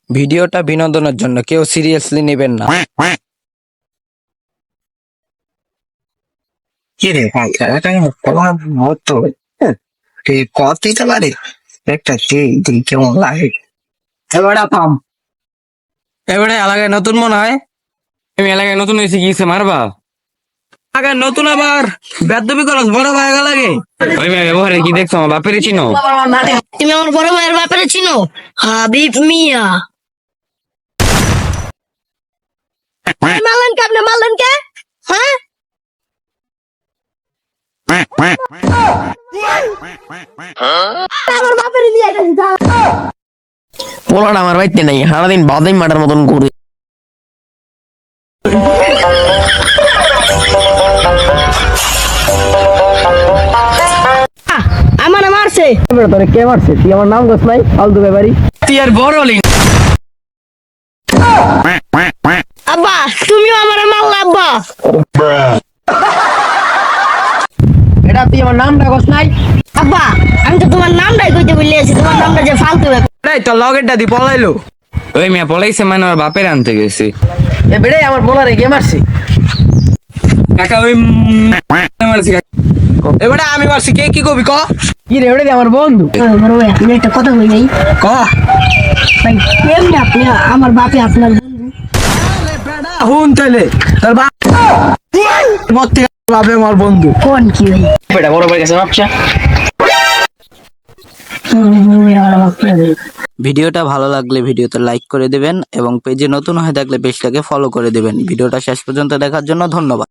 ভিডিওটা বিনোদনের জন্য, কেউ সিরিয়াসলি নেবেন না। কি রে ভাই খেলাটা তোমার মতো ঠিক কত দিতে পারে একটা তুই কেমন লাগে এবারে থাম। এবারে এলাকায় নতুন মনে হয়। আমি এলাকায় নতুন হয়েছি, গিয়েছে মারবা আগে নতুন আবার বেদবি করস বড় ভাই লাগে। ওই মেয়ে ব্যবহারে কি দেখছো, আমার বাপের চিনো? তুমি আমার বড় ভাইয়ের ব্যাপারে চিনো? হাবিব মিয়া। মারলেন কে আপনি? মারলেন কে? হ্যাঁ, আমার বাপের দিয়ে গেছে। পোলাটা আমার বাড়িতে নাই, সারাদিন বাদাম মাটার মতন করে। আমার মারছে। তোরে কে মারছে? তুই আমার নাম গোস নাই, ফালতু ব্যাপারি। তুই আর বড় হলি না। আব্বা তুমিও আমার মারলা আব্বা। এটা তুই আমার নামটা গোস নাই। আব্বা আমি তো তোমার নামটাই কইতে বলেছি, তোমার নামটা যে ফালতু ব্যাপার। এই তোর লগেরটা দি পলাইলো। ওই মেয়ে পলাইছে মানে ওর বাপের আনতে গেছে। এ বেড়ে আমার পোলারে কে মারছে? কাকা ওই মারছি। এবারে আমি মারছি, কে কি কবি ক? কি রে, ওটা আমার বন্ধু। বড় ভাই আপনি একটা কথা কই নাই ক ভাই, কেমনে আপনি আমার বাপে আপনার বন্ধু? হুন তাইলে তোর বাপ বাপে আমার বন্ধু। কোন কি ভাই? বেটা বড় ভাই কাছে মাপছা। ভিডিওটা ভালো লাগলে ভিডিওতে লাইক করে দিবেন এবং পেজে নতুন হয়ে থাকলে পেজটাকে ফলো করে দিবেন। ভিডিওটা শেষ পর্যন্ত দেখার জন্য ধন্যবাদ।